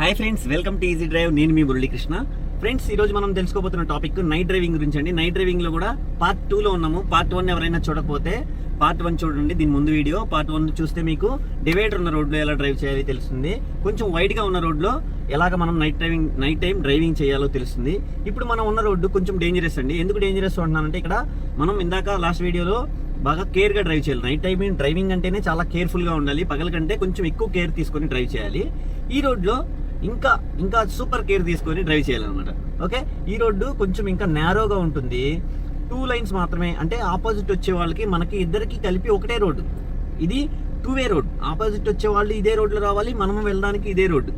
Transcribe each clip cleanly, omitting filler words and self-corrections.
Hi friends, welcome to easy drive. నేను మీ Muralikrishna. Friends, ఈ రోజు మనం తెలుసుకోబోతున్న టాపిక్ నైట్ డ్రైవింగ్ గురించి అండి. నైట్ డ్రైవింగ్ లో కూడా పార్ట్ 2లో ఉన్నాము. పార్ట్ 1 ఎవరైనా చూడకపోతే పార్ట్ 1 చూడండి. దీని ముందు వీడియో పార్ట్ 1 చూస్తే మీకు డివైడర్ ఉన్న రోడ్లో ఎలా డ్రైవ్ చేయాలి తెలుస్తుంది. కొంచెం వైడ్ గా ఉన్న రోడ్లో ఎలాగ మనం నైట్ టైం డ్రైవింగ్ చేయాలో తెలుస్తుంది. ఇప్పుడు మనం ఉన్న రోడ్డు కొంచెం డేంజరస్ అండి. ఎందుకు డేంజరస్ అంటున్నానంటే, ఇక్కడ మనం ఇందాక లాస్ట్ వీడియోలో బాగా కేర్గా డ్రైవ్ చేయాలి. నైట్ టైం డ్రైవింగ్ అంటేనే చాలా కేర్ఫుల్గా ఉండాలి. పగల కంటే కొంచెం ఎక్కువ కేర్ తీసుకొని డ్రైవ్ చేయాలి. ఈ రోడ్లో ఇంకా సూపర్ కేర్ తీసుకొని డ్రైవ్ చేయాలన్నమాట. ఓకే, ఈ రోడ్డు కొంచెం ఇంకా నేరోగా ఉంటుంది. 2 లైన్స్ మాత్రమే, అంటే ఆపోజిట్ వచ్చే వాళ్ళకి మనకి ఇద్దరికి కలిపి ఒకటే రోడ్డు. ఇది 2-వే రోడ్. ఆపోజిట్ వచ్చే వాళ్ళు ఇదే రోడ్లో రావాలి, మనము వెళ్ళడానికి ఇదే రోడ్డు.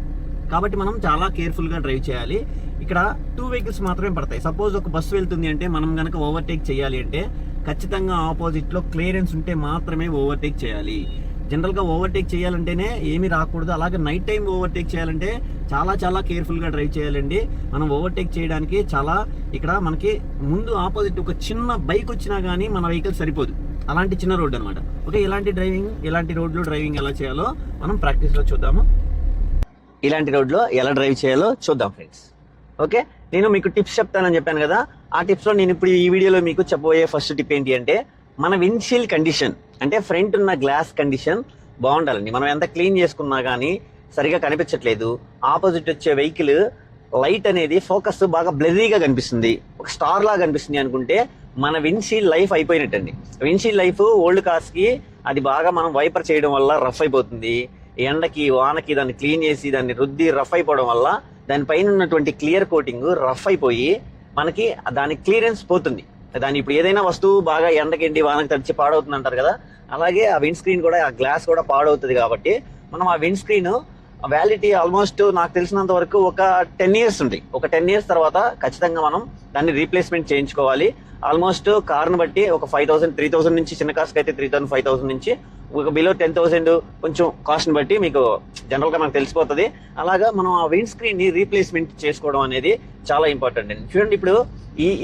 కాబట్టి మనం చాలా కేర్ఫుల్గా డ్రైవ్ చేయాలి. ఇక్కడ 2 వెహికల్స్ మాత్రమే పడతాయి. సపోజ్ ఒక బస్సు వెళ్తుంది అంటే మనం కనుక ఓవర్టేక్ చేయాలి అంటే ఖచ్చితంగా ఆపోజిట్లో క్లియరెన్స్ ఉంటే మాత్రమే ఓవర్టేక్ చేయాలి. జనరల్గా ఓవర్టేక్ చేయాలంటేనే ఏమీ రాకూడదు. అలాగే నైట్ టైం ఓవర్టేక్ చేయాలంటే చాలా కేర్ఫుల్గా డ్రైవ్ చేయాలండి. మనం ఓవర్టేక్ చేయడానికి ఇక్కడ మనకి ముందు ఆపోజిట్ ఒక చిన్న బైక్ వచ్చినా కానీ మన వెహికల్ సరిపోదు. అలాంటి చిన్న రోడ్డు అనమాట. ఓకే, ఇలాంటి రోడ్లో డ్రైవింగ్ ఎలా చేయాలో మనం ప్రాక్టీస్లో చూద్దాము. ఇలాంటి రోడ్లో ఎలా డ్రైవ్ చేయాలో చూద్దాం ఫ్రెండ్స్. ఓకే, నేను మీకు టిప్స్ చెప్తానని చెప్పాను కదా. ఆ టిప్స్లో నేను ఇప్పుడు ఈ వీడియోలో మీకు చెప్పబోయే ఫస్ట్ టిప్ ఏంటి అంటే, మన విండ్షీల్డ్ కండిషన్, అంటే ఫ్రంట్ ఉన్న గ్లాస్ కండిషన్ బాగుండాలండి. మనం ఎంత క్లీన్ చేసుకున్నా కానీ సరిగా కనిపించట్లేదు. ఆపోజిట్ వచ్చే వెహికల్ లైట్ అనేది ఫోకస్ బాగా బ్లరీగా కనిపిస్తుంది, ఒక స్టార్ లాగా కనిపిస్తుంది అనుకుంటే మన విండ్షీల్డ్ లైఫ్ అయిపోయినట్టండి. విండ్షీల్డ్ లైఫ్ ఓల్డ్ కార్స్కి అది బాగా మనం వైపర్ చేయడం వల్ల రఫ్ అయిపోతుంది. ఎండకి వానకి దాన్ని క్లీన్ చేసి దాన్ని రుద్ది రఫ్ అయిపోవడం వల్ల దానిపైన ఉన్నటువంటి క్లియర్ కోటింగ్ రఫ్ అయిపోయి మనకి దాని క్లియరెన్స్ పోతుంది. దాని ఇప్పుడు ఏదైనా వస్తువు బాగా ఎండకెండి వానకి తడిచి పాడవుతుంది అంటారు కదా, అలాగే ఆ విండ్ స్క్రీన్ కూడా, ఆ గ్లాస్ కూడా పాడవుతుంది. కాబట్టి మనం ఆ విండ్ స్క్రీన్ వ్యాలిటీ ఆల్మోస్ట్ నాకు తెలిసినంత వరకు ఒక 10 years ఉంది. ఒక 10 years తర్వాత ఖచ్చితంగా మనం దాన్ని రీప్లేస్మెంట్ చేయించుకోవాలి. ఆల్మోస్ట్ కార్ను బట్టి ఒక 5,000 3,000 నుంచి, చిన్న కార్స్కి అయితే 3,000 5,000 నుంచి, ఒక బిలో 10,000 కొంచెం కాస్ట్ని బట్టి మీకు జనరల్గా మనకు తెలిసిపోతుంది. అలాగా మనం ఆ విండ్ స్క్రీన్ని రీప్లేస్మెంట్ చేసుకోవడం అనేది చాలా ఇంపార్టెంట్ అండి. చూడండి, ఇప్పుడు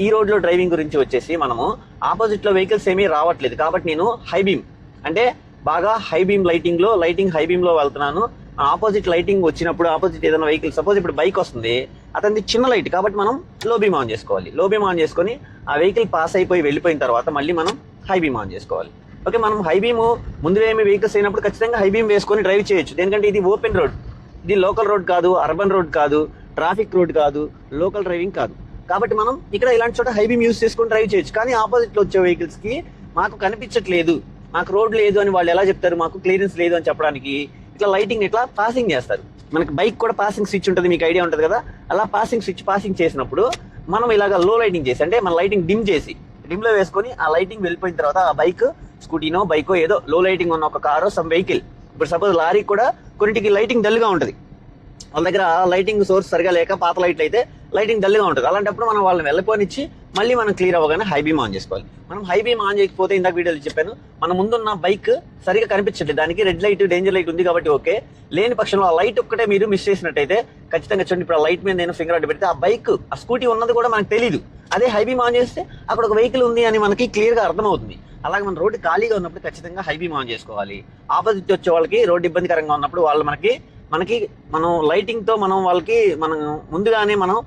ఈ రోడ్లో డ్రైవింగ్ గురించి వచ్చేసి మనము ఆపోజిట్లో వెహికల్స్ ఏమీ రావట్లేదు. కాబట్టి నేను హై బీమ్, అంటే బాగా హై బీమ్ లైటింగ్ హై బీమ్లో వెళ్తున్నాను. ఆపోజిట్ లైటింగ్ వచ్చినప్పుడు ఆపోజిట్ ఏదైనా వెహికల్, సపోజ్ ఇప్పుడు బైక్ వస్తుంది, అతనిది చిన్న లైట్ కాబట్టి మనం లో బీమ్ ఆన్ చేసుకోవాలి. లో బీమ్ ఆన్ చేసుకొని ఆ వెహికల్ పాస్ అయిపోయి వెళ్ళిపోయిన తర్వాత మళ్ళీ మనం హై బీమ్ ఆన్ చేసుకోవాలి. ఓకే, మనం హై బీమ్ ముందు ఏమి వెహికల్స్ అయినప్పుడు ఖచ్చితంగా హై బీమ్ వేసుకొని డ్రైవ్ చేయొచ్చు. ఎందుకంటే ఇది ఓపెన్ రోడ్, ఇది లోకల్ రోడ్ కాదు, అర్బన్ రోడ్ కాదు, ట్రాఫిక్ రోడ్ కాదు, లోకల్ డ్రైవింగ్ కాదు. కాబట్టి మనం ఇక్కడ ఇలాంటి చోట హై బీమ్ యూస్ చేసుకొని డ్రైవ్ చేయొచ్చు. కానీ ఆపోజిట్లో వచ్చే వెహికల్స్కి మాకు కనిపించట్లేదు, మాకు రోడ్ లేదు అని వాళ్ళు ఎలా చెప్తారు, మాకు క్లియరెన్స్ లేదు అని చెప్పడానికి ఇట్లా లైటింగ్ ఇట్లా పాసింగ్ చేస్తారు. మనకి బైక్ కూడా పాసింగ్ స్విచ్ ఉంటుంది, మీకు ఐడియా ఉంటుంది కదా. అలా పాసింగ్ చేసినప్పుడు మనం ఇలాగ లో లైటింగ్ చేసి, అంటే మన లైటింగ్ డిమ్లో వేసుకొని ఆ లైటింగ్ వెళ్ళిపోయిన తర్వాత ఆ బైక్, స్కూటీనో బైకో ఏదో లో లైటింగ్ ఉన్న ఒక కారో సమ్ వెహికల్, ఇప్పుడు సపోజ్ లారీకి కూడా కొన్నిటికి లైటింగ్ డల్గా ఉంటుంది. వాళ్ళ దగ్గర లైటింగ్ సోర్స్ సరిగా లేక పాత లైట్లు అయితే లైటింగ్ డల్గా ఉంటుంది. అలాంటప్పుడు మనం వాళ్ళని వెళ్ళిపోనిచ్చి మళ్ళీ మనం క్లియర్ అవ్వగానే హై బీమ్ ఆన్ చేసుకోవాలి. మనం హై బీమ్ ఆన్ చేయకపోతే, ఇందాక వీడియోలో చెప్పాను, మన ముందున్న బైక్ సరిగా కనిపించట్లేదు, దానికి రెడ్ లైట్, డేంజర్ లైట్ ఉంది కాబట్టి ఓకే. లేని పక్షంలో ఆ లైట్ ఒక్కటే మీరు మిస్ చేసినట్టయితే ఖచ్చితంగా చూడండి, ఇప్పుడు ఆ లైట్ మీద నేను ఫింగర్ అడ్డు పెడితే ఆ బైక్, ఆ స్కూటీ ఉన్నది కూడా మనకు తెలియదు. అదే హై బీమ్ ఆన్ చేస్తే అక్కడ ఒక వెహికల్ ఉంది అని మనకి క్లియర్గా అర్థమవుతుంది. అలాగే మన రోడ్డు ఖాళీగా ఉన్నప్పుడు ఖచ్చితంగా హై బీమ్ ఆన్ చేసుకోవాలి. ఆపోజిట్ వచ్చే వాళ్ళకి రోడ్డు ఇబ్బందికరంగా ఉన్నప్పుడు వాళ్ళు మనకి మనం లైటింగ్తో మనం ముందుగానే మనం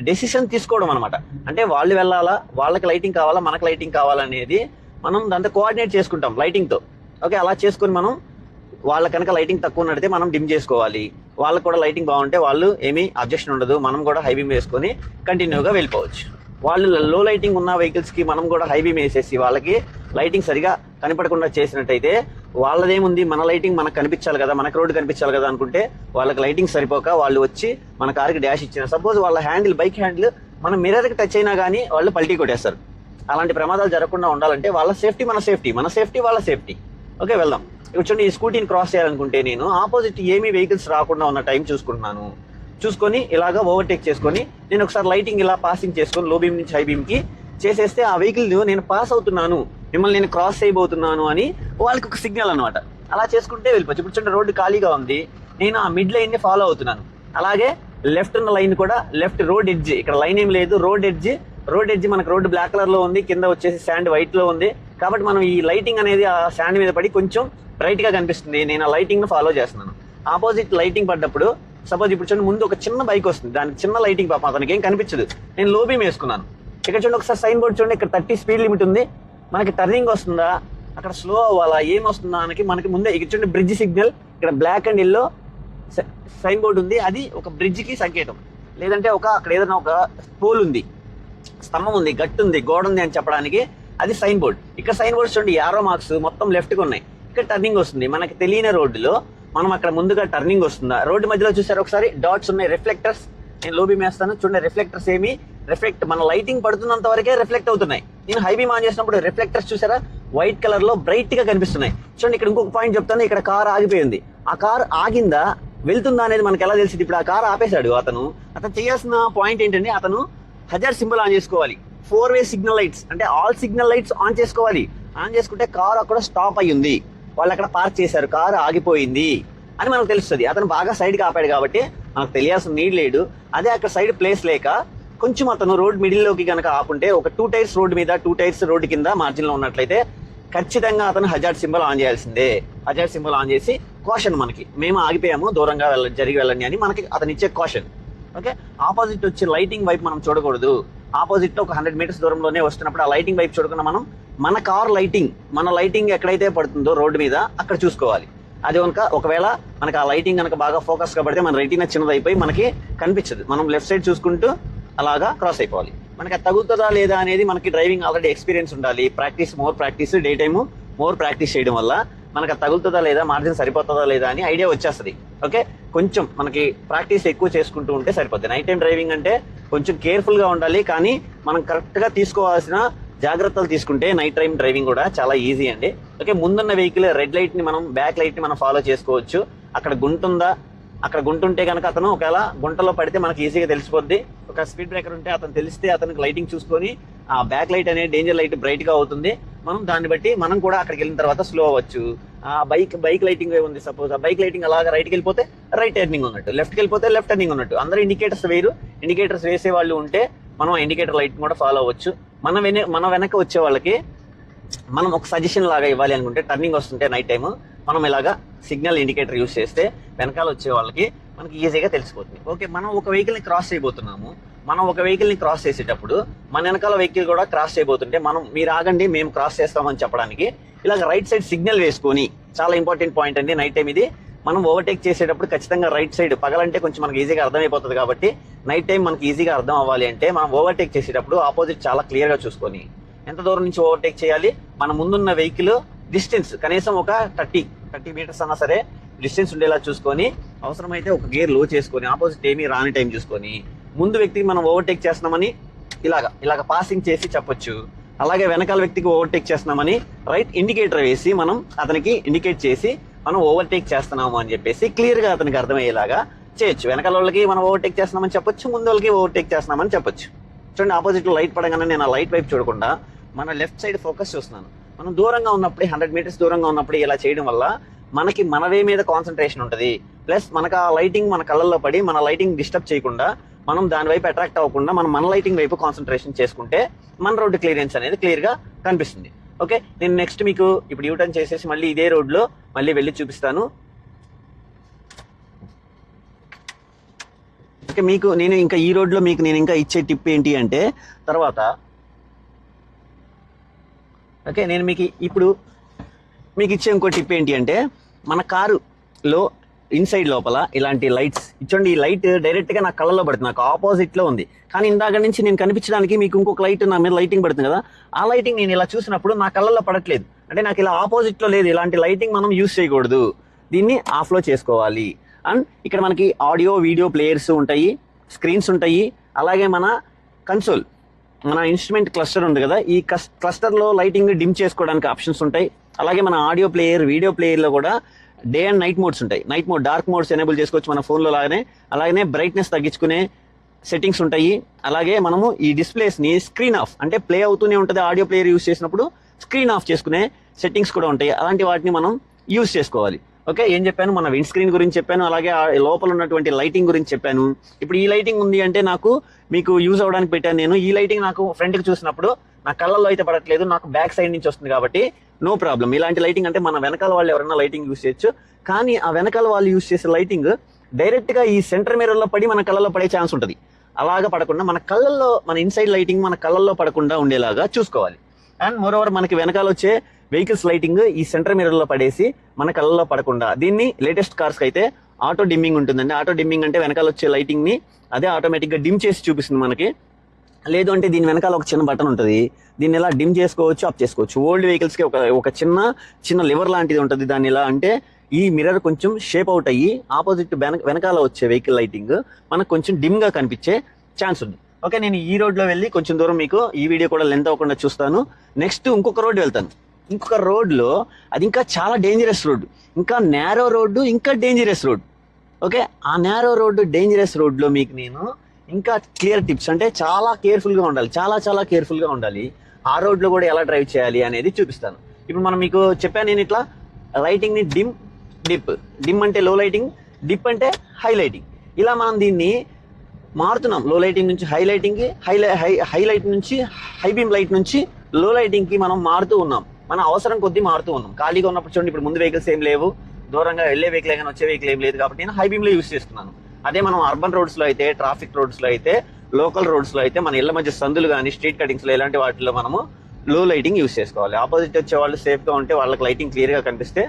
డెసిషన్ తీసుకోవడం అనమాట. అంటే వాళ్ళు వెళ్ళాలా, వాళ్ళకి లైటింగ్ కావాలా, మనకు లైటింగ్ కావాలనేది మనం దాంతో కోఆర్డినేట్ చేసుకుంటాం లైటింగ్తో. ఓకే, అలా చేసుకుని మనం వాళ్ళ కనుక లైటింగ్ తక్కువ ఉన్నట్టయితే మనం డిమ్ చేసుకోవాలి. వాళ్ళకు కూడా లైటింగ్ బాగుంటే వాళ్ళు ఏమీ అబ్జెక్షన్ ఉండదు, మనం కూడా హై బీమ్ వేసుకొని కంటిన్యూగా వెళ్ళిపోవచ్చు. వాళ్ళు లో లైటింగ్ ఉన్న వెహికల్స్కి మనం కూడా హై బీమ్ వేసేసి వాళ్ళకి లైటింగ్ సరిగా కనపడకుండా చేసినట్టయితే వాళ్ళదేముంది, మన లైటింగ్ మనకు కనిపించాలి కదా, మనకు రోడ్డు కనిపించాలి కదా అనుకుంటే వాళ్ళకి లైటింగ్ సరిపోక వాళ్ళు వచ్చి మన కార్కి డాష్ ఇచ్చిన, సపోజ్ వాళ్ళ బైక్ హ్యాండిల్ మన మిర్రర్కి టచ్ అయినా కానీ వాళ్ళు పల్టీ కొట్టేస్తారు. అలాంటి ప్రమాదాలు జరగకుండా ఉండాలంటే వాళ్ళ సేఫ్టీ మన సేఫ్టీ వాళ్ళ సేఫ్టీ. ఓకే, వెళ్దాం. ఇప్పుడు చూడండి, ఈ స్కూటీని క్రాస్ చేయాలనుకుంటే నేను ఆపోజిట్ ఏమీ వెహికల్స్ రాకుండా ఉన్న టైం చూసుకొని ఇలాగా ఓవర్టేక్ చేసుకొని నేను ఒకసారి లైటింగ్ ఇలా పాసింగ్ చేసుకొని లో బీమ్ నుంచి హై బీమ్కి చేసేస్తే ఆ వెహికల్ నేను పాస్ అవుతున్నాను, మిమ్మల్ని నేను క్రాస్ చేయబోతున్నాను అని వాళ్ళకి ఒక సిగ్నల్ అనమాట. అలా చేసుకుంటే వెళ్ళిపోవచ్చు. ఇప్పుడు చూడండి, రోడ్డు ఖాళీగా ఉంది, నేను ఆ మిడ్ లైన్ని ఫాలో అవుతున్నాను. అలాగే లెఫ్ట్ ఉన్న లైన్ కూడా, లెఫ్ట్ రోడ్ ఎడ్జ్, ఇక్కడ లైన్ ఏం లేదు, రోడ్ ఎడ్జ్ మనకు రోడ్డు బ్లాక్ కలర్లో ఉంది, కింద వచ్చేసి శాండ్ వైట్లో ఉంది. కాబట్టి మనం ఈ లైటింగ్ అనేది ఆ శాండ్ మీద పడి కొంచెం బ్రైట్గా కనిపిస్తుంది. నేను ఆ లైటింగ్ను ఫాలో చేస్తున్నాను. ఆపోజిట్ లైటింగ్ పడ్డప్పుడు సపోజ్ ఇప్పుడు చూడండి ముందు ఒక చిన్న బైక్ వస్తుంది, దానికి చిన్న లైటింగ్ పాపం అతనికి ఏం కనిపించదు, నేను లో బీమ్ వేసుకున్నాను. ఇక్కడ చూడండి ఒకసారి సైన్ బోర్డ్ చూడండి, ఇక్కడ 30 స్పీడ్ లిమిట్ ఉంది. మనకి టర్నింగ్ వస్తుందా, అక్కడ స్లో అవ్వాలా, ఏం వస్తుందా అని మనకి ముందే ఇక్కడ చూడండి బ్రిడ్జ్ సిగ్నల్, ఇక్కడ black and yellow sign board ఉంది, అది ఒక బ్రిడ్జ్కి సంకేతం. లేదంటే అక్కడ ఏదైనా ఒక పోల్ ఉంది, స్తంభం ఉంది, గట్టు ఉంది, గోడ ఉంది అని చెప్పడానికి అది సైన్ బోర్డ్. ఇక్కడ సైన్ బోర్డ్స్ చూడండి యారో మార్క్స్ మొత్తం లెఫ్ట్కి ఉన్నాయి. ఇక్కడ టర్నింగ్ వస్తుంది, మనకి తెలియని రోడ్డులో మనం అక్కడ ముందుగా టర్నింగ్ వస్తుందా, రోడ్డు మధ్యలో చూసారు ఒకసారి డాట్స్ ఉన్నాయి, రిఫ్లెక్టర్స్. నేను లో బీమ్ వేస్తాను చూడండి, రిఫ్లెక్టర్స్ ఏమి రిఫ్లెక్ట్ మన లైటింగ్ పడుతున్నంత వరకే రిఫ్లెక్ట్ అవుతున్నాయి. నేను హై బీమ్ ఆన్ చేసినప్పుడు రిఫ్లెక్టర్స్ చూసారా వైట్ కలర్ లో బ్రైట్ గా కనిపిస్తున్నాయి. చూడండి ఇక్కడ ఇంకొక పాయింట్ చెప్తాను, ఇక్కడ కార్ ఆగిపోయింది. ఆ కార్ ఆగిందా వెళ్తుందా అనేది మనకి ఎలా తెలిసింది? ఇప్పుడు ఆ కార్ ఆపేశాడు అతను చేయాల్సిన పాయింట్ ఏంటంటే అతను హజార్ సింబల్ ఆన్ చేసుకోవాలి. 4-way సిగ్నల్ లైట్స్ అంటే ఆల్ సిగ్నల్ లైట్స్ ఆన్ చేసుకోవాలి. ఆన్ చేసుకుంటే కార్ అక్కడ స్టాప్ అయ్యింది, వాళ్ళు అక్కడ పార్క్ చేశారు, కారు ఆగిపోయింది అని మనకు తెలుస్తుంది. అతను బాగా సైడ్కి ఆపాడు కాబట్టి మనకు తెలియాల్సిన నీడ్ లేదు. అదే అక్కడ సైడ్ ప్లేస్ లేక కొంచెం అతను రోడ్ మిడిల్లోకి కనుక ఆపుంటే, ఒక 2 టైర్స్ రోడ్డు మీద 2 టైర్స్ రోడ్డు కింద మార్జిన్లో ఉన్నట్లయితే ఖచ్చితంగా అతను హజార్డ్ సింబల్ ఆన్ చేయాల్సిందే. హజార్డ్ సింబల్ ఆన్ చేసి కాషన్, మనకి మేము ఆగిపోయాము దూరంగా జరిగి వెళ్ళండి అని మనకి అతను ఇచ్చే కాషన్. ఓకే, ఆపోజిట్ వచ్చి లైటింగ్ వైపు మనం చూడకూడదు. ఆపోజిట్ లో ఒక 100 మీటర్స్ దూరంలోనే వస్తున్నప్పుడు ఆ లైటింగ్ వైపు చూడకుండా మనం మన కార్ లైటింగ్, మన లైటింగ్ ఎక్కడైతే పడుతుందో రోడ్డు మీద అక్కడ చూసుకోవాలి. అది కనుక ఒకవేళ మనకి ఆ లైటింగ్ కనుక బాగా ఫోకస్ గా పడితే మన రెటీనా చిన్నదైపోయి మనకి కనిపించదు. మనం లెఫ్ట్ సైడ్ చూసుకుంటూ అలాగా క్రాస్ అయిపోవాలి. మనకి అది తగులుతుందా లేదా అనేది మనకి డ్రైవింగ్ ఆల్రెడీ ఎక్స్పీరియన్స్ ఉండాలి. More practice, day time more practice చేయడం వల్ల మనకు అది తగులుతుందా లేదా, మార్జిన్ సరిపోతుందా లేదా అని ఐడియా వచ్చేస్తుంది. ఓకే, కొంచెం మనకి ప్రాక్టీస్ ఎక్కువ చేసుకుంటూ ఉంటే సరిపోతుంది. నైట్ టైం డ్రైవింగ్ అంటే కొంచెం కేర్ఫుల్గా ఉండాలి, కానీ మనం కరెక్ట్గా తీసుకోవాల్సిన జాగ్రత్తలు తీసుకుంటే నైట్ టైం డ్రైవింగ్ కూడా చాలా ఈజీ అండి. ఓకే, ముందున్న వెహికల్ రెడ్ లైట్ని మనం, బ్యాక్ లైట్ని మనం ఫాలో చేసుకోవచ్చు. అక్కడ గుంటుందా, అక్కడ గుంటుంటే కనుక అతను ఒకవేళ గుంటలో పడితే మనకి ఈజీగా తెలిసిపోద్ది. ఒక స్పీడ్ బ్రేకర్ ఉంటే అతను తెలిస్తే అతనికి లైటింగ్ చూసుకొని ఆ బ్యాక్ లైట్ అనేది డేంజర్ లైట్ బ్రైట్ గా అవుతుంది. మనం దాన్ని బట్టి మనం కూడా అక్కడికి వెళ్ళిన తర్వాత స్లో అవ్వచ్చు. ఆ బైక్ లైటింగ్ ఉంది, సపోజ్ ఆ బైక్ లైటింగ్ అలాగా రైట్కి వెళ్ళిపోతే రైట్ టర్నింగ్ ఉన్నట్టు, లెఫ్ట్కి వెళ్ళిపోతే లెఫ్ట్ టర్నింగ్ ఉన్నట్టు. అందరూ ఇండికేటర్స్ వేరు, ఇండికేటర్స్ వేసే వాళ్ళు ఉంటే మనం ఇండికేటర్ లైట్ కూడా ఫాలో అవ్వచ్చు. మన వెనక వచ్చే వాళ్ళకి మనం ఒక సజెషన్ లాగా ఇవ్వాలి అనుకుంటే, టర్నింగ్ వస్తుంటే నైట్ టైం మనం ఇలాగా సిగ్నల్ ఇండికేటర్ యూస్ చేస్తే వెనకాల వచ్చే వాళ్ళకి మనకి ఈజీగా తెలిసిపోతుంది. ఓకే, మనం ఒక వెహికల్ని క్రాస్ చేయబోతున్నాము. మనం ఒక వెహికల్ని క్రాస్ చేసేటప్పుడు మన వెనకాల వెహికల్ కూడా క్రాస్ చేయబోతుంటే మనం, మీరు ఆగండి మేము క్రాస్ చేస్తామని చెప్పడానికి ఇలాగ రైట్ సైడ్ సిగ్నల్ వేసుకొని, చాలా ఇంపార్టెంట్ పాయింట్ అండి నైట్ టైం ఇది. మనం ఓవర్టేక్ చేసేటప్పుడు ఖచ్చితంగా రైట్ సైడ్, పగలంటే కొంచెం మనకి ఈజీగా అర్థమైపోతుంది కాబట్టి నైట్ టైం మనకి ఈజీగా అర్థం అవ్వాలి అంటే మనం ఓవర్టేక్ చేసేటప్పుడు ఆపోజిట్ చాలా క్లియర్గా చూసుకొని ఎంత దూరం నుంచి ఓవర్టేక్ చేయాలి, మన ముందున్న వెహికల్ డిస్టెన్స్ కనీసం ఒక 30 మీటర్స్ అన్నా సరే డిస్టెన్స్ ఉండేలా చూసుకొని, అవసరమైతే ఒక గేర్ లో చేసుకొని ఆపోజిట్ ఏమీ రాని టైం చూసుకొని ముందు వ్యక్తికి మనం ఓవర్టేక్ చేస్తున్నామని ఇలాగ పాసింగ్ చేసి చెప్పొచ్చు. అలాగే వెనకాల వ్యక్తికి ఓవర్టేక్ చేస్తున్నామని రైట్ ఇండికేటర్ వేసి మనం అతనికి ఇండికేట్ చేసి మనం ఓవర్టేక్ చేస్తున్నాము అని చెప్పేసి క్లియర్ గా అతనికి అర్థమయ్యేలాగా చేయొచ్చు. వెనకాల వాళ్ళకి మనం ఓవర్టేక్ చేస్తున్నామని చెప్పొచ్చు, ముందు వాళ్ళకి ఓవర్టేక్ చేస్తున్నామని చెప్పొచ్చు. చూడండి, ఆపోజిట్ లో లైట్ పడగానే నేను ఆ లైట్ వైపు చూడకుండా మన లెఫ్ట్ సైడ్ ఫోకస్ చూస్తున్నాను. మనం దూరంగా ఉన్నప్పుడే 100 మీటర్స్ దూరంగా ఉన్నప్పుడు ఇలా చేయడం వల్ల మనకి మనవే మీద కాన్సన్ట్రేషన్ ఉంటుంది. ప్లస్ మనకు ఆ లైటింగ్ మన కళ్ళల్లో పడి మన లైటింగ్ డిస్టర్బ్ చేయకుండా, మనం దాని వైపు అట్రాక్ట్ అవ్వకుండా మనం మన లైటింగ్ వైపు కాన్సన్ట్రేషన్ చేసుకుంటే మన రోడ్డు క్లియరెన్స్ అనేది క్లియర్ గా కనిపిస్తుంది. ఓకే, నేను నెక్స్ట్ మీకు ఇప్పుడు యూటర్న్ చేసేసి మళ్ళీ ఇదే రోడ్లో మళ్ళీ వెళ్ళి చూపిస్తాను. ఓకే, మీకు నేను ఇంకా ఈ రోడ్లో మీకు నేను ఇంకా ఇచ్చే టిప్ ఏంటి అంటే తర్వాత, ఓకే నేను మీకు ఇప్పుడు మీకు ఇచ్చే ఇంకో టిప్ ఏంటి అంటే, మన కారులో ఇన్సైడ్ లోపల ఇలాంటి లైట్స్ ఇచ్చండి. ఈ లైట్ డైరెక్ట్ గా నా కళ్ళలో పడుతుంది, నాకు ఆపోజిట్ లో ఉంది. కానీ ఇందాక నుంచి నేను కనిపించడానికి మీకు ఇంకొక లైట్ నా మీద లైటింగ్ పడుతుంది కదా, ఆ లైటింగ్ నేను ఇలా చూసినప్పుడు నా కళ్ళల్లో పడట్లేదు, అంటే నాకు ఇలా ఆపోజిట్ లో లేదు. ఇలాంటి లైటింగ్ మనం యూస్ చేయకూడదు, దీన్ని ఆఫ్ లో చేసుకోవాలి. అండ్ ఇక్కడ మనకి ఆడియో వీడియో ప్లేయర్స్ ఉంటాయి, స్క్రీన్స్ ఉంటాయి, అలాగే మన కన్సోల్, మన ఇన్స్ట్రుమెంట్ క్లస్టర్ ఉంది కదా, ఈ క్లస్టర్లో లైటింగ్ డిమ్ చేసుకోవడానికి ఆప్షన్స్ ఉంటాయి. అలాగే మన ఆడియో ప్లేయర్, వీడియో ప్లేయర్లో కూడా డే అండ్ నైట్ మోడ్స్ ఉంటాయి. Night mode, dark modes enable చేసుకోవచ్చు మన ఫోన్లో లాగానే. అలాగనే బ్రైట్నెస్ తగ్గించుకునే సెట్టింగ్స్ ఉంటాయి. అలాగే మనము ఈ డిస్ప్లేస్ని స్క్రీన్ ఆఫ్, అంటే ప్లే అవుతూనే ఉంటుంది ఆడియో ప్లేయర్ యూస్ చేసినప్పుడు, స్క్రీన్ ఆఫ్ చేసుకునే సెట్టింగ్స్ కూడా ఉంటాయి. అలాంటి వాటిని మనం యూస్ చేసుకోవాలి. ఓకే, ఏం చెప్పాను, మన విండ్ స్క్రీన్ గురించి చెప్పాను, అలాగే లోపల ఉన్నటువంటి లైటింగ్ గురించి చెప్పాను. ఇప్పుడు ఈ లైటింగ్ ఉంది అంటే నాకు మీకు యూజ్ అవ్వడానికి పెట్టాను నేను. ఈ లైటింగ్ నాకు ఫ్రంట్కి చూసినప్పుడు నా కళ్ళల్లో అయితే పడట్లేదు, నాకు బ్యాక్ సైడ్ నుంచి వస్తుంది కాబట్టి నో ప్రాబ్లం. ఇలాంటి లైటింగ్ అంటే మన వెనకాల వాళ్ళు ఎవరైనా లైటింగ్ యూస్ చేయొచ్చు, కానీ ఆ వెనకాల వాళ్ళు యూస్ చేసే లైటింగ్ డైరెక్ట్గా ఈ సెంటర్ మిర్రర్లో పడి మన కళ్ళలో పడే ఛాన్స్ ఉంటుంది. అలాగా పడకుండా మన కళ్ళల్లో, మన ఇన్సైడ్ లైటింగ్ మన కళ్ళల్లో పడకుండా ఉండేలాగా చూసుకోవాలి. అండ్ మోరోవర్ మనకి వెనకాల వచ్చే వెహికల్స్ లైటింగ్ ఈ సెంటర్ మిర్రర్లో పడేసి మన కళ్ళల్లో పడకుండా, దీన్ని లేటెస్ట్ కార్స్కి అయితే ఆటో డిమ్మింగ్ ఉంటుందండి. ఆటో డిమ్మింగ్ అంటే వెనకాల వచ్చే లైటింగ్ని అదే ఆటోమేటిక్గా డిమ్ చేసి చూపిస్తుంది మనకి. లేదు అంటే దీని వెనకాల ఒక చిన్న బటన్ ఉంటుంది, దీన్ని ఇలా డిమ్ చేసుకోవచ్చు, అప్ చేసుకోవచ్చు. ఓల్డ్ వెహికల్స్కి ఒక చిన్న లివర్ లాంటిది ఉంటుంది. దాన్ని ఇలా అంటే ఈ మిర్రర్ కొంచెం షేప్ అవుట్ అయ్యి ఆపోజిట్ వెనకాల వచ్చే వెహికల్ లైటింగ్ మనకు కొంచెం డిమ్గా కనిపించే ఛాన్స్ ఉంది. ఓకే, నేను ఈ రోడ్లో వెళ్ళి కొంచెం దూరం మీకు ఈ వీడియో కూడా లెంత్ అవ్వకుండా చూస్తాను. నెక్స్ట్ ఇంకొక రోడ్డు వెళ్తాను. ఇంకొక రోడ్లో అది ఇంకా చాలా డేంజరస్ రోడ్డు, ఇంకా నేరో రోడ్డు, ఇంకా డేంజరస్ రోడ్. ఓకే, ఆ నేరో రోడ్డు డేంజరస్ రోడ్లో మీకు నేను ఇంకా క్లియర్ టిప్స్, అంటే చాలా కేర్ఫుల్గా ఉండాలి, చాలా కేర్ఫుల్గా ఉండాలి. ఆ రోడ్లో కూడా ఎలా డ్రైవ్ చేయాలి అనేది చూపిస్తాను. ఇప్పుడు మనం మీకు చెప్పాను నేను ఇట్లా లైటింగ్ని డిమ్ అంటే లో లైటింగ్, డిప్ అంటే హై లైటింగ్. ఇలా మనం దీన్ని మారుతున్నాం. లో లైటింగ్ నుంచి హై లైటింగ్కి, హై లైట్ నుంచి హై బీమ్ లైట్ నుంచి లో లైటింగ్కి మనం మారుతూ ఉన్నాం. మన అవసరం కొద్దీ మారుతూ ఉన్నాం. ఖాళీగా ఉన్నప్పుడు చూడండి, ఇప్పుడు ముందు వెహికల్స్ ఏం లేవు, దూరంగా వెళ్ళే వెహికల్ కానీ వచ్చే వెహికల్ ఏం లేదు కాబట్టి నేను హై బీమ్లో యూస్ చేస్తున్నాను. అదే మనం అర్బన్ రోడ్స్లో అయితే, ట్రాఫిక్ రోడ్స్లో అయితే, లోకల్ రోడ్స్లో అయితే, మన ఇళ్ల మధ్య సందులు కానీ స్ట్రీట్ కటింగ్స్లో ఇలాంటి వాటిలో మనము లో లైటింగ్ యూస్ చేసుకోవాలి. ఆపోజిట్ వచ్చే వాళ్ళు సేఫ్గా ఉంటే, వాళ్ళకి లైటింగ్ క్లియర్గా కనిపిస్తే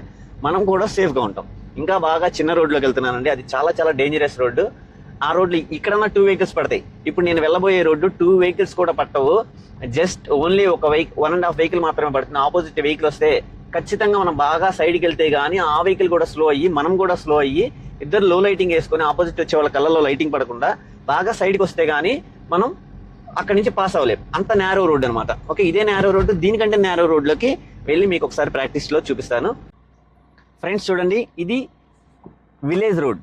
మనం కూడా సేఫ్గా ఉంటాం. ఇంకా బాగా చిన్న రోడ్లోకి వెళ్తున్నానండి, అది చాలా డేంజరస్ రోడ్డు. ఆ రోడ్లు ఇక్కడన్నా 2 వెహికల్స్ పడతాయి. ఇప్పుడు నేను వెళ్ళబోయే రోడ్డు 2 వెహికల్స్ కూడా పట్టవు, జస్ట్ ఓన్లీ 1.5 వెహికల్ మాత్రమే పడుతుంది. ఆపోజిట్ వెహికల్ వస్తే ఖచ్చితంగా మనం బాగా సైడ్కి వెళ్తే కానీ ఆ వెహికల్ కూడా స్లో అయ్యి, మనం కూడా స్లో అయ్యి, ఇద్దరు లో లైటింగ్ వేసుకొని ఆపోజిట్ వచ్చే వాళ్ళ కళ్ళలో లైటింగ్ పడకుండా బాగా సైడ్కి వస్తే కానీ మనం అక్కడి నుంచి పాస్ అవ్వలేము. అంత నేరో రోడ్ అనమాట. ఓకే, ఇదే నేరో రోడ్డు. దీనికంటే నేరో రోడ్లోకి వెళ్ళి మీకు ఒకసారి ప్రాక్టీస్లో చూపిస్తాను. ఫ్రెండ్స్ చూడండి, ఇది విలేజ్ రోడ్.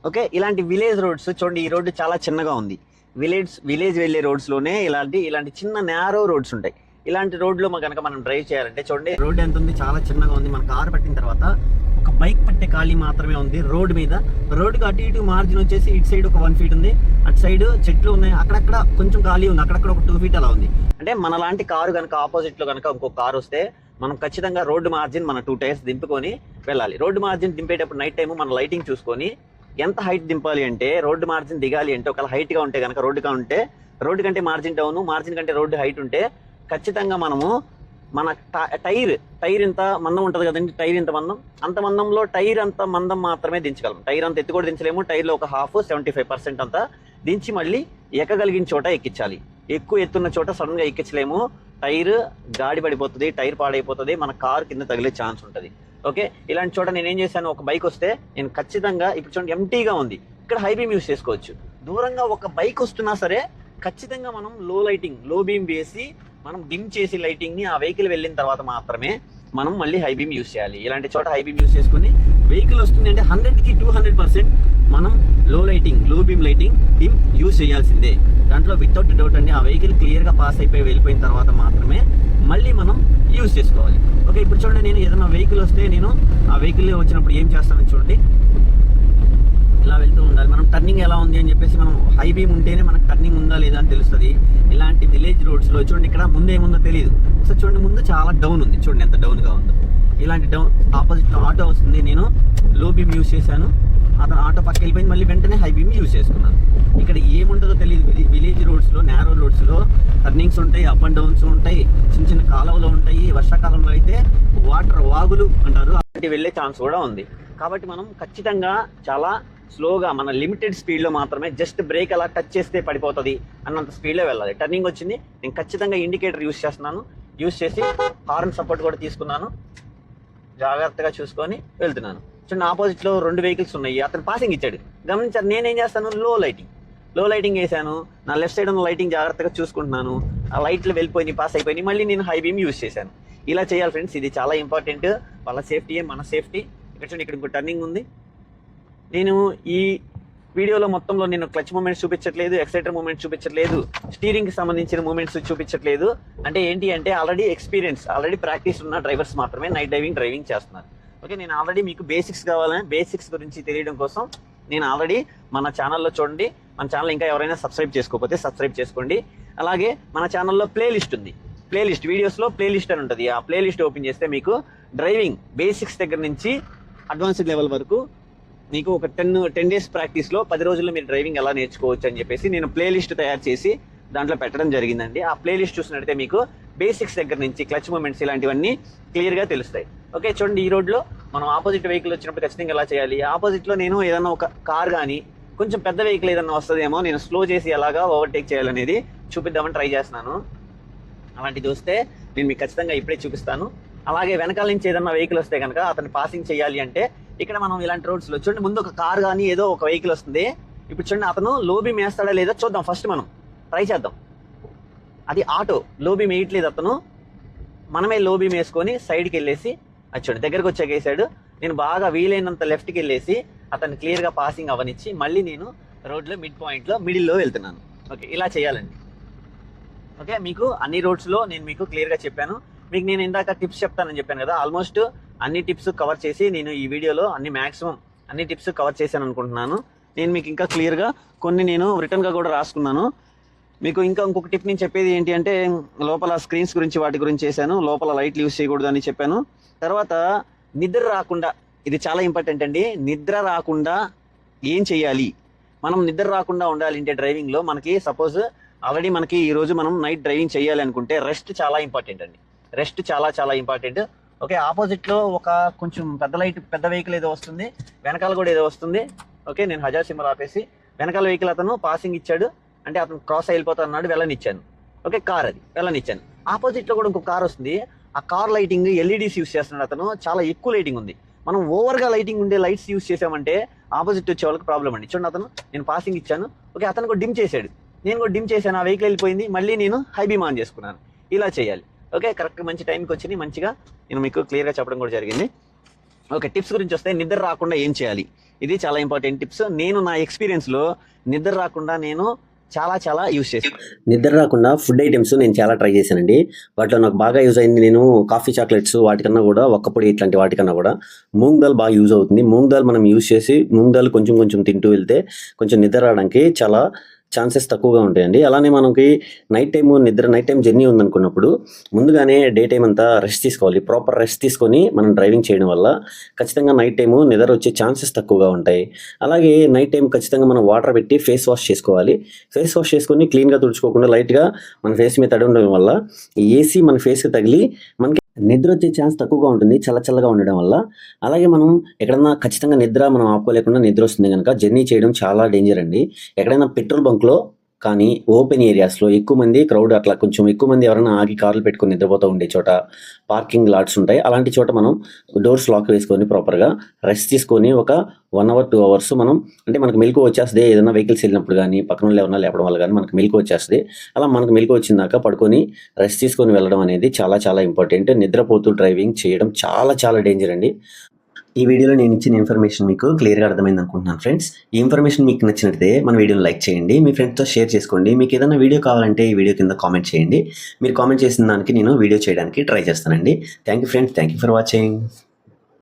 ఓకే, ఇలాంటి విలేజ్ రోడ్స్ చూడండి, ఈ రోడ్డు చాలా చిన్నగా ఉంది. విలేజ్ వెళ్ళే రోడ్స్లోనే ఇలాంటి చిన్న నేరో రోడ్స్ ఉంటాయి. ఇలాంటి రోడ్లో కనుక మనం డ్రైవ్ చేయాలంటే చూడండి, రోడ్ ఎంత ఉంది, చాలా చిన్నగా ఉంది. మన కారు పట్టిన తర్వాత ఒక బైక్ పట్టే ఖాళీ మాత్రమే ఉంది రోడ్ మీద. రోడ్డుకి అటు ఇటు మార్జిన్ వచ్చేసి ఇటు సైడ్ ఒక 1 feet ఉంది, అటు సైడ్ చెట్లు ఉన్నాయి, అక్కడక్కడ కొంచెం ఖాళీ ఉంది, అక్కడక్కడ ఒక 2 feet అలా ఉంది. అంటే మనలాంటి కారు కనుక ఆపోజిట్లో కనుక ఇంకో కారు వస్తే మనం ఖచ్చితంగా రోడ్డు మార్జిన్ మన 2 టైర్స్ దింపుకొని వెళ్ళాలి. రోడ్డు మార్జిన్ దింపేటప్పుడు నైట్ టైం మన లైటింగ్ చూసుకొని ఎంత హైట్ దింపాలి అంటే, రోడ్డు మార్జిన్ దిగాలి అంటే ఒకవేళ హైట్గా ఉంటే కనుక రోడ్డు కంటే మార్జిన్ డౌన్, మార్జిన్ కంటే రోడ్డు హైట్ ఉంటే ఖచ్చితంగా మనము మన టైర్ ఇంత మందం ఉంటుంది కదండి, టైర్ ఇంత మందం, అంత మందంలో టైర్ అంత మందం మాత్రమే దించగలం. టైర్ అంత ఎత్తు కూడా దించలేము. టైర్లో ఒక 75% అంతా దించి మళ్ళీ ఎక్కగలిగిన చోట ఎక్కించాలి. ఎక్కువ ఎత్తున్న చోట సడన్గా ఎక్కించలేము. టైర్ గాడి పడిపోతుంది, టైర్ పాడైపోతుంది, మన కారు కింద తగిలే ఛాన్స్ ఉంటుంది. ఓకే, ఇలాంటి చోట నేనేం చేశాను, ఒక బైక్ వస్తే నేను ఖచ్చితంగా, ఇప్పుడు చూడండి ఎంటీగా ఉంది, ఇక్కడ హై బీమ్ యూస్ చేసుకోవచ్చు. దూరంగా ఒక బైక్ వస్తున్నా సరే ఖచ్చితంగా మనం లో బీమ్ వేసి మనం డిమ్ చేసి లైటింగ్ని ఆ వెహికల్ వెళ్ళిన తర్వాత మాత్రమే మనం మళ్ళీ హై బీమ్ యూస్ చేయాలి. ఇలాంటి చోట హై బీమ్ యూస్ చేసుకుని వెహికల్ వస్తుంది అంటే 100కి 200% మనం లో బీమ్ లైటింగ్ డిమ్ యూస్ చేయాల్సిందే. దాంట్లో వితౌట్ డౌట్ అండి, ఆ వెహికల్ క్లియర్గా పాస్ అయిపోయి వెళ్ళిపోయిన తర్వాత మాత్రమే మళ్ళీ మనం యూస్ చేసుకోవాలి. ఓకే, ఇప్పుడు చూడండి, నేను ఏదైనా వెహికల్ వస్తే నేను ఆ వెహికల్ వచ్చినప్పుడు ఏం చేస్తానని చూడండి, ఇలా వెళ్తూ ఉండాలి. మనం టర్నింగ్ ఎలా ఉంది అని చెప్పేసి మనం హై బీమ్ ఉంటేనే మనకు టర్నింగ్ ఉందా లేదా అని తెలుస్తుంది. ఇలాంటి విలేజ్ రోడ్స్లో చూడండి, ఇక్కడ ముందు ఏముందో తెలియదు. ఒకసారి చూడండి, ముందు చాలా డౌన్ ఉంది, చూడండి ఎంత డౌన్గా ఉందో. ఇలాంటి డౌన్ ఆపోజిట్లో ఆటో వస్తుంది, నేను లో బీమ్ యూస్ చేశాను, అతను ఆటో పక్క వెళ్ళిపోయింది, మళ్ళీ వెంటనే హై బీమ్ యూస్ చేసుకున్నాను. ఇక్కడ ఏముంటుందో తెలియదు. విలేజ్ రోడ్స్లో, నేరో రోడ్స్లో టర్నింగ్స్ ఉంటాయి, అప్ అండ్ డౌన్స్ ఉంటాయి, చిన్న కాలువలు ఉంటాయి. వర్షాకాలంలో అయితే వాగులు అంటారు, అలాంటి వెళ్ళే ఛాన్స్ కూడా ఉంది. కాబట్టి మనం ఖచ్చితంగా చాలా స్లోగా మన లిమిటెడ్ స్పీడ్లో మాత్రమే, జస్ట్ బ్రేక్ అలా టచ్ చేస్తే పడిపోతుంది అన్నంత స్పీడ్లో వెళ్ళాలి. టర్నింగ్ వచ్చింది, నేను ఖచ్చితంగా ఇండికేటర్ యూస్ చేస్తున్నాను, యూస్ చేసి హార్న్ సపోర్ట్ కూడా తీసుకున్నాను, జాగ్రత్తగా చూసుకొని వెళ్తున్నాను. చూడండి, ఆపోజిట్లో 2 వెహికల్స్ ఉన్నాయి, అతను పాసింగ్ ఇచ్చాడు, గమనించారు. నేనేం చేస్తాను, లో లైటింగ్ వేసాను, నా లెఫ్ట్ సైడ్ ఉన్న లైటింగ్ జాగ్రత్తగా చూసుకుంటున్నాను. ఆ లైట్లు వెళ్ళిపోయి పాస్ అయిపోయి మళ్ళీ నేను హై బీమ్ యూస్ చేశాను. ఇలా చేయాలి ఫ్రెండ్స్, ఇది చాలా ఇంపార్టెంట్. వాళ్ళ సేఫ్టీయే మన సేఫ్టీ. ఇక్కడ చూడండి, ఇక్కడ ఇంకో టర్నింగ్ ఉంది. నేను ఈ వీడియోలో మొత్తంలో నేను క్లచ్ మూమెంట్స్ చూపించట్లేదు, ఎక్సైటర్ మూమెంట్స్ చూపించట్లేదు, స్టీరింగ్కి సంబంధించిన మూమెంట్స్ చూపించట్లేదు. అంటే ఏంటి అంటే ఆల్రెడీ ప్రాక్టీస్ ఉన్న డ్రైవర్స్ మాత్రమే నైట్ డ్రైవింగ్ చేస్తున్నారు. ఓకే, నేను ఆల్రెడీ మీకు బేసిక్స్ కావాలని, బేసిక్స్ గురించి తెలియడం కోసం నేను ఆల్రెడీ మన ఛానల్లో చూడండి. మన ఛానల్ ఇంకా ఎవరైనా సబ్స్క్రైబ్ చేసుకోకపోతే సబ్స్క్రైబ్ చేసుకోండి. అలాగే మన ఛానల్లో ప్లేలిస్ట్ ఉంది, వీడియోస్లో ప్లేలిస్ట్ అని ఉంటుంది. ఆ ప్లేలిస్ట్ ఓపెన్ చేస్తే మీకు డ్రైవింగ్ బేసిక్స్ దగ్గర నుంచి అడ్వాన్స్డ్ లెవెల్ వరకు మీకు ఒక 10 డేస్ ప్రాక్టీస్లో 10 రోజుల్లో మీరు డ్రైవింగ్ ఎలా నేర్చుకోవచ్చు అని చెప్పేసి నేను ప్లేలిస్ట్ తయారు చేసి దాంట్లో పెట్టడం జరిగిందండి. ఆ ప్లేలిస్ట్ చూసినట్టయితే మీకు బేసిక్స్ దగ్గర నుంచి క్లచ్ మూమెంట్స్ ఇలాంటివన్నీ క్లియర్గా తెలుస్తాయి. ఓకే, చూడండి, ఈ రోడ్లో మనం ఆపోజిట్ వెహికల్ వచ్చినప్పుడు ఖచ్చితంగా ఎలా చేయాలి, ఆపోజిట్లో నేను ఏదన్నా ఒక కార్ కానీ కొంచెం పెద్ద వెహికల్ ఏదన్నా వస్తుందేమో నేను స్లో చేసి ఎలాగా ఓవర్టేక్ చేయాలనేది చూపిద్దామని ట్రై చేస్తున్నాను. అలాంటిది వస్తే నేను మీకు ఖచ్చితంగా ఇప్పుడే చూపిస్తాను. అలాగే వెనకాల నుంచి ఏదన్నా వెహికల్ వస్తే కనుక అతను పాసింగ్ చేయాలి అంటే ఇక్కడ మనం ఇలాంటి రోడ్స్లో చూడండి, ముందు ఒక కార్ కానీ ఏదో ఒక వెహికల్ వస్తుంది. ఇప్పుడు చూడండి, అతను లో బీమ్ వేస్తాడా లేదా చూద్దాం, ఫస్ట్ మనం ట్రై చేద్దాం. అది ఆటో లో బీమ్ వేయట్లేదు అతను, మనమే లో బీమ్ వేసుకొని సైడ్కి వెళ్ళేసి అది చూడండి దగ్గరకు వచ్చాక వేసాడు. నేను బాగా వీలైనంత లెఫ్ట్కి వెళ్ళేసి అతను క్లియర్గా పాసింగ్ అవనిచ్చి మళ్ళీ నేను రోడ్లో మిడ్ పాయింట్లో మిడిల్లో వెళ్తున్నాను. ఓకే, ఇలా చేయాలండి. ఓకే, మీకు అన్ని రోడ్స్లో నేను మీకు క్లియర్గా చెప్పాను. మీకు నేను ఇందాక టిప్స్ చెప్తానని చెప్పాను కదా, ఆల్మోస్ట్ అన్ని టిప్స్ కవర్ చేసి నేను ఈ వీడియోలో మ్యాక్సిమం అన్ని టిప్స్ కవర్ చేశాను అనుకుంటున్నాను. నేను మీకు ఇంకా క్లియర్గా కొన్ని నేను రిటర్న్గా కూడా రాసుకున్నాను. మీకు ఇంకొక టిప్ నేను చెప్పేది ఏంటి అంటే, లోపల స్క్రీన్స్ గురించి వాటి గురించి చేశాను, లోపల లైట్లు యూస్ చేయకూడదు అని చెప్పాను. తర్వాత నిద్ర రాకుండా, ఇది చాలా ఇంపార్టెంట్ అండి, నిద్ర రాకుండా ఏం చేయాలి, మనం నిద్ర రాకుండా ఉండాలి అంటే డ్రైవింగ్లో మనకి సపోజ్ ఆల్రెడీ మనకి ఈరోజు మనం నైట్ డ్రైవింగ్ చేయాలి అనుకుంటే రెస్ట్ చాలా ఇంపార్టెంట్ అండి. రెస్ట్ చాలా చాలా ఇంపార్టెంట్. ఓకే, ఆపోజిట్లో ఒక కొంచెం పెద్ద వెహికల్ ఏదో వస్తుంది, వెనకాల కూడా ఏదో వస్తుంది. ఓకే, నేను హజార్ సింబల్ ఆపేసి వెనకాల వెహికల్ అతను పాసింగ్ ఇచ్చాడు అంటే అతను క్రాస్ అయిపోతా అన్నాడు, వెళ్ళనిచ్చాను. ఓకే, కార్ అది వెళ్ళనిచ్చాను. ఆపోజిట్లో కూడా ఇంకో కార్ వస్తుంది, ఆ కార్ లైటింగ్ ఎల్ఈడీస్ యూస్ చేస్తున్నాడు అతను, చాలా ఎక్కువ లైటింగ్ ఉంది. మనం ఓవర్గా లైటింగ్ ఉండే లైట్స్ యూస్ చేసామంటే ఆపోజిట్ వచ్చే వాళ్ళకి ప్రాబ్లం అండి. చూడండి, అతను నేను పాసింగ్ ఇచ్చాను, ఓకే, అతను కూడా డిమ్ చేశాడు, నేను కూడా డిమ్ చేశాను, ఆ వెహికల్ వెళ్ళిపోయింది, మళ్ళీ నేను హై బీమ్ ఆన్ చేసుకున్నాను. ఇలా చేయాలి. ఓకే, కరెక్ట్గా మంచి టైంకి వచ్చి మంచిగా నేను మీకు క్లియర్గా చెప్పడం కూడా జరిగింది. ఓకే, టిప్స్ గురించి వస్తే నిద్ర రాకుండా ఏం చేయాలి, ఇది చాలా ఇంపార్టెంట్ టిప్స్. నేను నా ఎక్స్పీరియన్స్లో నిద్ర రాకుండా నేను చాలా యూస్ చేశాను. నిద్ర రాకుండా ఫుడ్ ఐటమ్స్ నేను చాలా ట్రై చేశానండి. వాటిలో నాకు బాగా యూజ్ అయింది, నేను కాఫీ చాక్లెట్స్ వాటికన్నా కూడా ఒక్కపొడి ఇట్లాంటి వాటికన్నా కూడా మూంగ్ దాల్ బాగా యూజ్ అవుతుంది. మూంగ్ దాల్ మనం యూజ్ చేసి మూంగ్ దాల్ కొంచెం తింటూ వెళ్తే కొంచెం నిద్ర రావడానికి చాలా ఛాన్సెస్ తక్కువగా ఉంటాయండి. అలానే మనకి నైట్ టైం జర్నీ ఉందనుకున్నప్పుడు ముందుగానే డే టైం అంతా రెస్ట్ తీసుకోవాలి. ప్రాపర్ రెస్ట్ తీసుకొని మనం డ్రైవింగ్ చేయడం వల్ల ఖచ్చితంగా నైట్ టైము నిద్ర వచ్చే ఛాన్సెస్ తక్కువగా ఉంటాయి. అలాగే నైట్ టైం ఖచ్చితంగా మనం వాటర్ పెట్టి ఫేస్ వాష్ చేసుకోవాలి. ఫేస్ వాష్ చేసుకొని క్లీన్గా తుడుచుకోకుండా లైట్గా మన ఫేస్ మీద తడి ఉండడం వల్ల ఏసీ మన ఫేస్కి తగిలి మనకి నిద్ర వచ్చే ఛాన్స్ తక్కువగా ఉంటుంది, చల్లగా ఉండడం వల్ల. అలాగే మనం ఎక్కడన్నా ఖచ్చితంగా మనం ఆపుకోలేకుండా నిద్ర వస్తుంది కనుక జర్నీ చేయడం చాలా డేంజర్ అండి. ఎక్కడైనా పెట్రోల్ బంక్లో కానీ ఓపెన్ ఏరియాస్లో ఎక్కువ మంది క్రౌడ్, అట్లా కొంచెం ఎక్కువ మంది ఎవరైనా ఆగి కార్లు పెట్టుకొని నిద్రపోతూ ఉండే చోట పార్కింగ్ లాట్స్ ఉంటాయి. అలాంటి చోట మనం డోర్స్ లాక్ వేసుకొని ప్రాపర్గా రెస్ట్ తీసుకొని ఒక 1 అవర్ 2 అవర్స్ మనం అంటే మనకు మెలకు వచ్చేస్తుంది. ఏదైనా వెహికల్స్ వెళ్ళినప్పుడు కానీ పక్కన వాళ్ళు ఎవరైనా లేపడం వల్ల కానీ మనకు మెలకు వచ్చేస్తుంది. అలా మనకు మెలకు వచ్చిందాక పడుకొని రెస్ట్ తీసుకొని వెళ్ళడం అనేది చాలా ఇంపార్టెంట్. నిద్రపోతూ డ్రైవింగ్ చేయడం చాలా డేంజర్ అండి. ఈ వీడియోలో నేను ఇచ్చిన ఇన్ఫర్మేషన్ మీకు క్లియర్గా అర్థమైంది అనుకుంటున్నాను ఫ్రెండ్స్. ఈ ఇన్ఫర్మేషన్ మీకు నచ్చినట్లయితే మన వీడియోని లైక్ చేయండి, మీ ఫ్రెండ్స్తో షేర్ చేసుకోండి. మీకు ఏదైనా వీడియో కావాలంటే ఈ వీడియో కింద కామెంట్ చేయండి. మీరు కామెంట్ చేసిన దానికి నేను వీడియో చేయడానికి ట్రై చేస్తానండి. Thank you friends, thank you for watching.